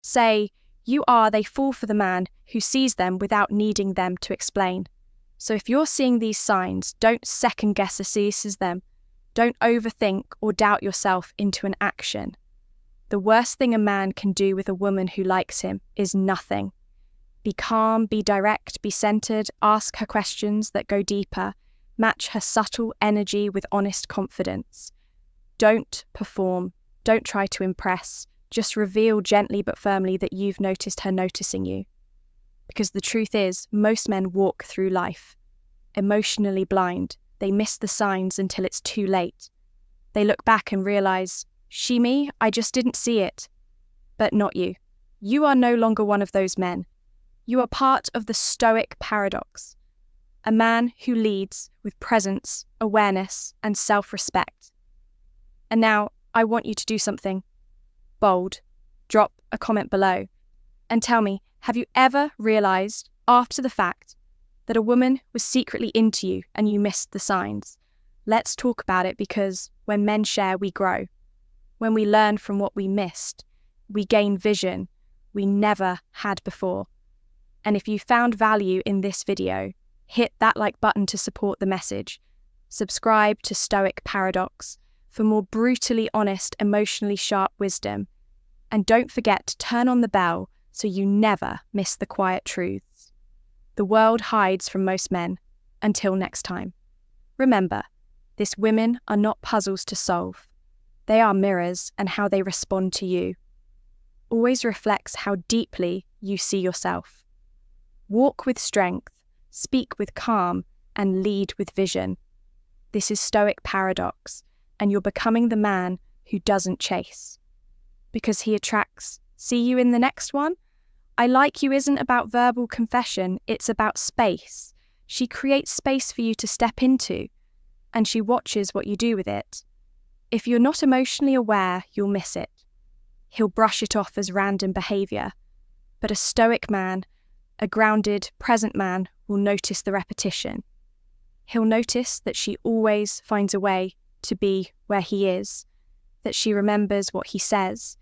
Say, they fall for the man who sees them without needing them to explain. So if you're seeing these signs, don't second-guess or seize them. Don't overthink or doubt yourself into an action. The worst thing a man can do with a woman who likes him is nothing. Be calm, be direct, be centered, ask her questions that go deeper, match her subtle energy with honest confidence. Don't perform, don't try to impress, just reveal gently but firmly that you've noticed her noticing you. Because the truth is, most men walk through life emotionally blind. They miss the signs until it's too late. They look back and realize, me, I just didn't see it. But not you. You are no longer one of those men. You are part of the Stoic paradox. A man who leads with presence, awareness, and self-respect. And now, I want you to do something bold. Drop a comment below and tell me, have you ever realized after the fact that a woman was secretly into you and you missed the signs? Let's talk about it, because when men share, we grow. When we learn from what we missed, we gain vision we never had before. And if you found value in this video, hit that like button to support the message. Subscribe to Stoic Paradox for more brutally honest, emotionally sharp wisdom. And don't forget to turn on the bell so you never miss the quiet truths. The world hides from most men. Until next time. Remember, these women are not puzzles to solve. They are mirrors, and how they respond to you always reflects how deeply you see yourself. Walk with strength, speak with calm, and lead with vision. This is Stoic Paradox, and you're becoming the man who doesn't chase. Because he attracts. See you in the next one? I like you isn't about verbal confession, it's about space. She creates space for you to step into, and she watches what you do with it. If you're not emotionally aware, you'll miss it. He'll brush it off as random behavior. But a stoic man, a grounded, present man, will notice the repetition. He'll notice that she always finds a way to be where he is, that she remembers what he says,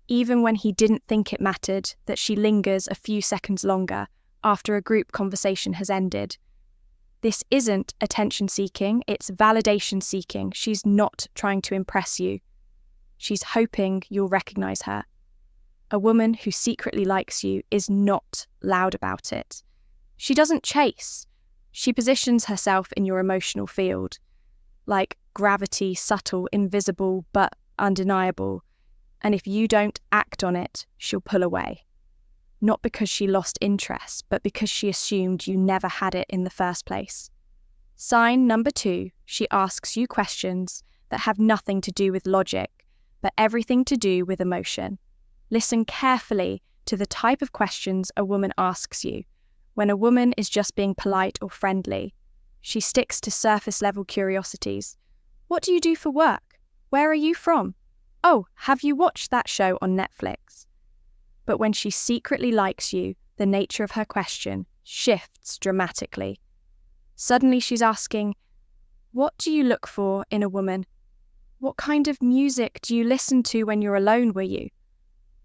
even when he didn't think it mattered, that she lingers a few seconds longer after a group conversation has ended. This isn't attention-seeking, it's validation-seeking. She's not trying to impress you. She's hoping you'll recognize her. A woman who secretly likes you is not loud about it. She doesn't chase. She positions herself in your emotional field, like gravity, subtle, invisible, but undeniable. And if you don't act on it, she'll pull away. Not because she lost interest, but because she assumed you never had it in the first place. Sign number 2, she asks you questions that have nothing to do with logic, but everything to do with emotion. Listen carefully to the type of questions a woman asks you. When a woman is just being polite or friendly, she sticks to surface-level curiosities. What do you do for work? Where are you from? Oh, have you watched that show on Netflix? But when she secretly likes you, the nature of her question shifts dramatically. Suddenly she's asking, what do you look for in a woman? What kind of music do you listen to when you're alone, were you?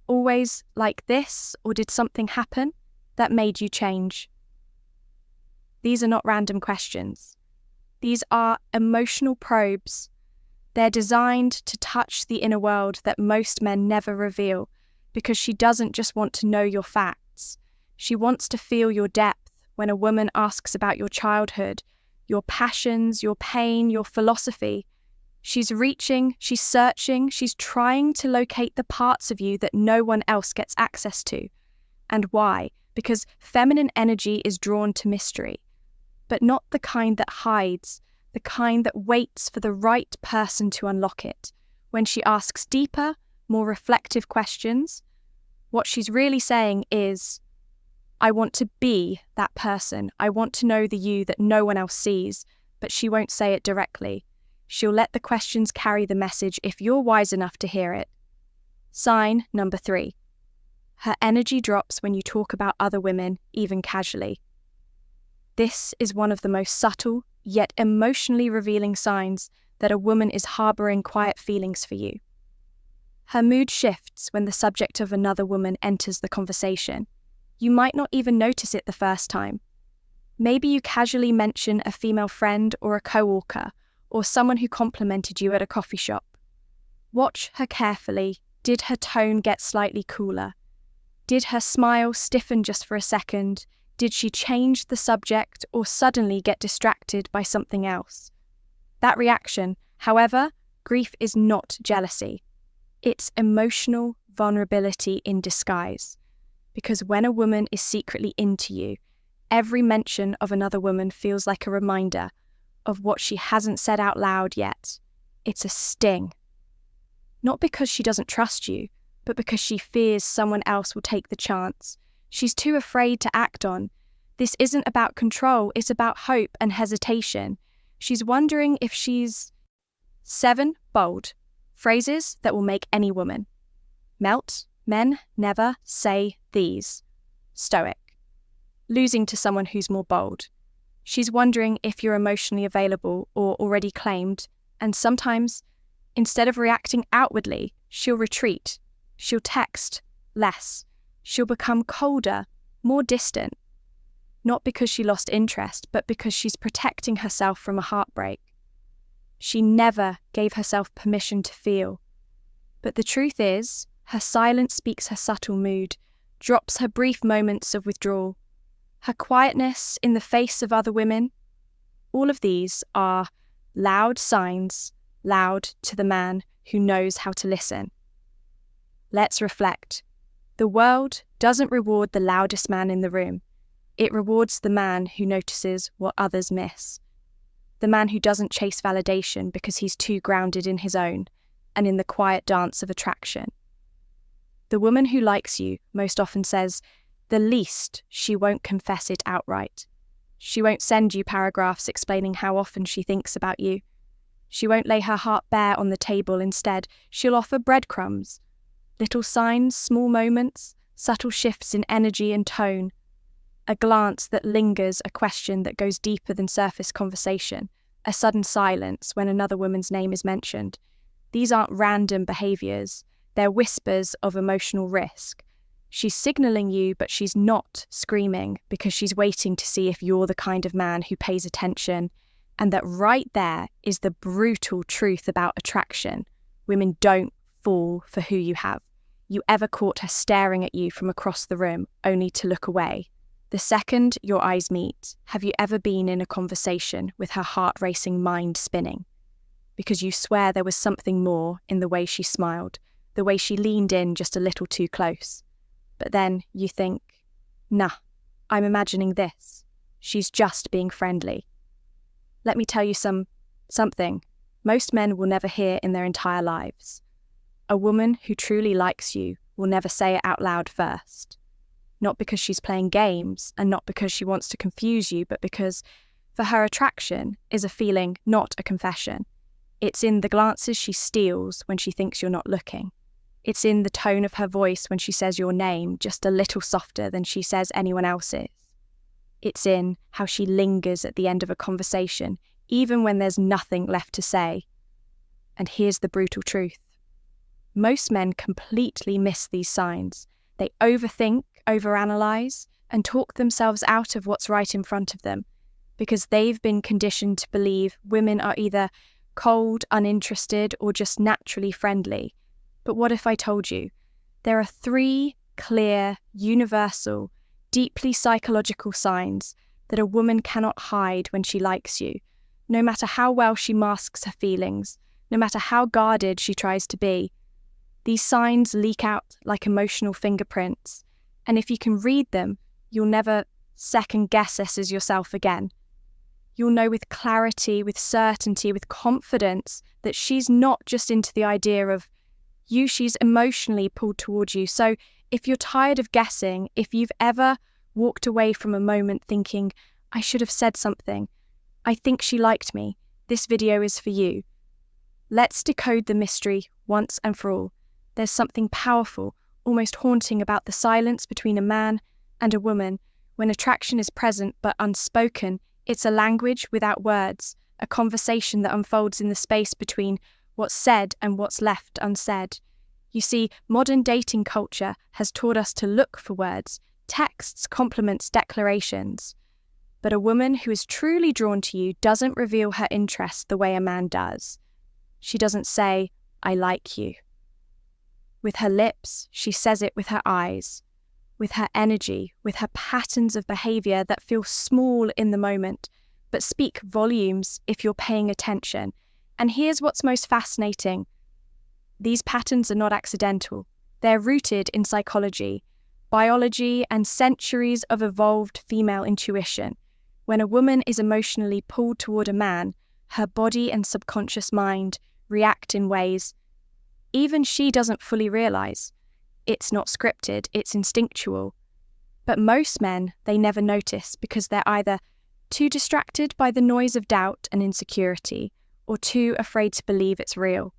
Always like this, or did something happen that made you change? These are not random questions. These are emotional probes. They're designed to touch the inner world that most men never reveal, because she doesn't just want to know your facts. She wants to feel your depth. When a woman asks about your childhood, your passions, your pain, your philosophy, she's reaching, she's searching, she's trying to locate the parts of you that no one else gets access to. And why? Because feminine energy is drawn to mystery, but not the kind that hides, the kind that waits for the right person to unlock it. When she asks deeper, more reflective questions, what she's really saying is, I want to be that person. I want to know the you that no one else sees, but she won't say it directly. She'll let the questions carry the message if you're wise enough to hear it. Sign number 3. Her energy drops when you talk about other women, even casually. This is one of the most subtle, yet emotionally revealing signs that a woman is harboring quiet feelings for you. Her mood shifts when the subject of another woman enters the conversation. You might not even notice it the first time. Maybe you casually mention a female friend or a co-worker or someone who complimented you at a coffee shop. Watch her carefully. Did her tone get slightly cooler? Did her smile stiffen just for a second? Did she change the subject or suddenly get distracted by something else? That reaction, however, grief is not jealousy. It's emotional vulnerability in disguise. Because when a woman is secretly into you, every mention of another woman feels like a reminder of what she hasn't said out loud yet. It's a sting. Not because she doesn't trust you, but because she fears someone else will take the chance. She's too afraid to act on. This isn't about control, it's about hope and hesitation. She's wondering if she's 7 bold phrases that will make any woman melt. Men never say these. Stoic. Losing to someone who's more bold. She's wondering if you're emotionally available or already claimed, and sometimes, instead of reacting outwardly, she'll retreat. She'll text less. She'll become colder, more distant. Not because she lost interest, but because she's protecting herself from a heartbreak. She never gave herself permission to feel. But the truth is, her silence speaks her subtle mood, drops her brief moments of withdrawal. Her quietness in the face of other women. All of these are loud signs, loud to the man who knows how to listen. Let's reflect. The world doesn't reward the loudest man in the room. It rewards the man who notices what others miss. The man who doesn't chase validation because he's too grounded in his own and in the quiet dance of attraction. The woman who likes you most often says the least she won't confess it outright. She won't send you paragraphs explaining how often she thinks about you. She won't lay her heart bare on the table. Instead, she'll offer breadcrumbs. Little signs, small moments, subtle shifts in energy and tone. A glance that lingers, a question that goes deeper than surface conversation, a sudden silence when another woman's name is mentioned. These aren't random behaviours, they're whispers of emotional risk. She's signalling you, but she's not screaming because she's waiting to see if you're the kind of man who pays attention. And that right there is the brutal truth about attraction. Women don't fall for who you have. You ever caught her staring at you from across the room, only to look away? The second your eyes meet, have you ever been in a conversation with her heart-racing mind spinning? Because you swear there was something more in the way she smiled, the way she leaned in just a little too close. But then you think, nah, I'm imagining this. She's just being friendly. Let me tell you something most men will never hear in their entire lives. A woman who truly likes you will never say it out loud first. Not because she's playing games and not because she wants to confuse you, but because for her attraction is a feeling, not a confession. It's in the glances she steals when she thinks you're not looking. It's in the tone of her voice when she says your name just a little softer than she says anyone else's. It's in how she lingers at the end of a conversation, even when there's nothing left to say. And here's the brutal truth. Most men completely miss these signs. They overthink, overanalyze, and talk themselves out of what's right in front of them, because they've been conditioned to believe women are either cold, uninterested, or just naturally friendly. But what if I told you? There are 3 clear, universal, deeply psychological signs that a woman cannot hide when she likes you, no matter how well she masks her feelings, no matter how guarded she tries to be. These signs leak out like emotional fingerprints, and if you can read them, you'll never second-guess as yourself again. You'll know with clarity, with certainty, with confidence that she's not just into the idea of you, she's emotionally pulled towards you. So if you're tired of guessing, if you've ever walked away from a moment thinking, I should have said something, I think she liked me, this video is for you. Let's decode the mystery once and for all. There's something powerful, almost haunting about the silence between a man and a woman. When attraction is present but unspoken, it's a language without words, a conversation that unfolds in the space between what's said and what's left unsaid. You see, modern dating culture has taught us to look for words, texts, compliments, declarations. But a woman who is truly drawn to you doesn't reveal her interest the way a man does. She doesn't say, "I like you." With her lips, she says it with her eyes, with her energy, with her patterns of behavior that feel small in the moment, but speak volumes if you're paying attention. And here's what's most fascinating. These patterns are not accidental. They're rooted in psychology, biology, and centuries of evolved female intuition. When a woman is emotionally pulled toward a man, her body and subconscious mind react in ways even she doesn't fully realize. It's not scripted, it's instinctual. But most men, they never notice because they're either too distracted by the noise of doubt and insecurity or too afraid to believe it's real.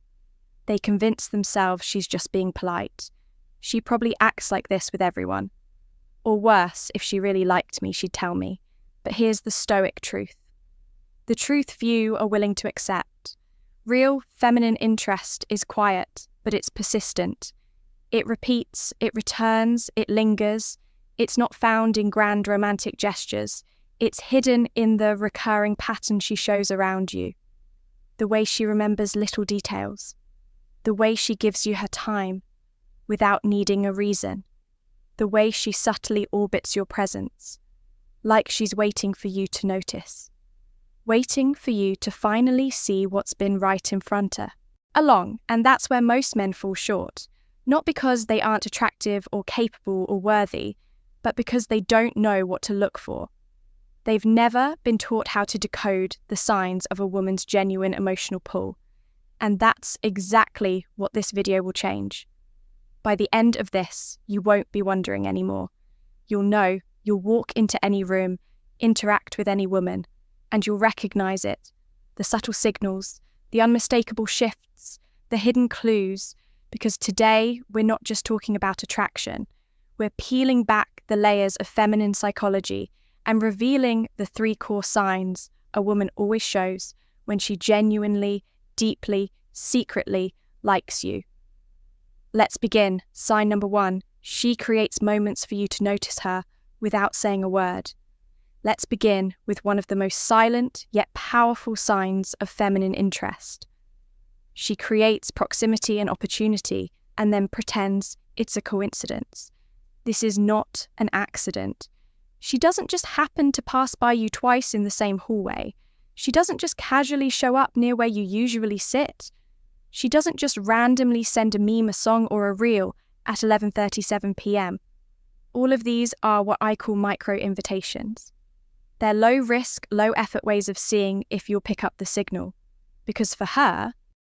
They convince themselves she's just being polite. She probably acts like this with everyone. Or worse, if she really liked me, she'd tell me. But here's the Stoic truth. The truth few are willing to accept. Real feminine interest is quiet, but it's persistent. It repeats, it returns, it lingers. It's not found in grand romantic gestures. It's hidden in the recurring pattern she shows around you. The way she remembers little details. The way she gives you her time without needing a reason. The way she subtly orbits your presence, like she's waiting for you to notice. Waiting for you to finally see what's been right in front her. And that's where most men fall short. Not because they aren't attractive or capable or worthy, but because they don't know what to look for. They've never been taught how to decode the signs of a woman's genuine emotional pull. And that's exactly what this video will change. By the end of this, you won't be wondering anymore. You'll know, you'll walk into any room, interact with any woman, and you'll recognize it. The subtle signals, the unmistakable shifts, the hidden clues, because today we're not just talking about attraction. We're peeling back the layers of feminine psychology and revealing the 3 core signs a woman always shows when she genuinely, deeply, secretly likes you. Let's begin. Sign number 1, she creates moments for you to notice her without saying a word. Let's begin with one of the most silent yet powerful signs of feminine interest. She creates proximity and opportunity and then pretends it's a coincidence. This is not an accident. She doesn't just happen to pass by you twice in the same hallway. She doesn't just casually show up near where you usually sit. She doesn't just randomly send a meme, a song, or a reel at 11:37 p.m. All of these are what I call micro-invitations. They're low-risk, low-effort ways of seeing if you'll pick up the signal. Because for her,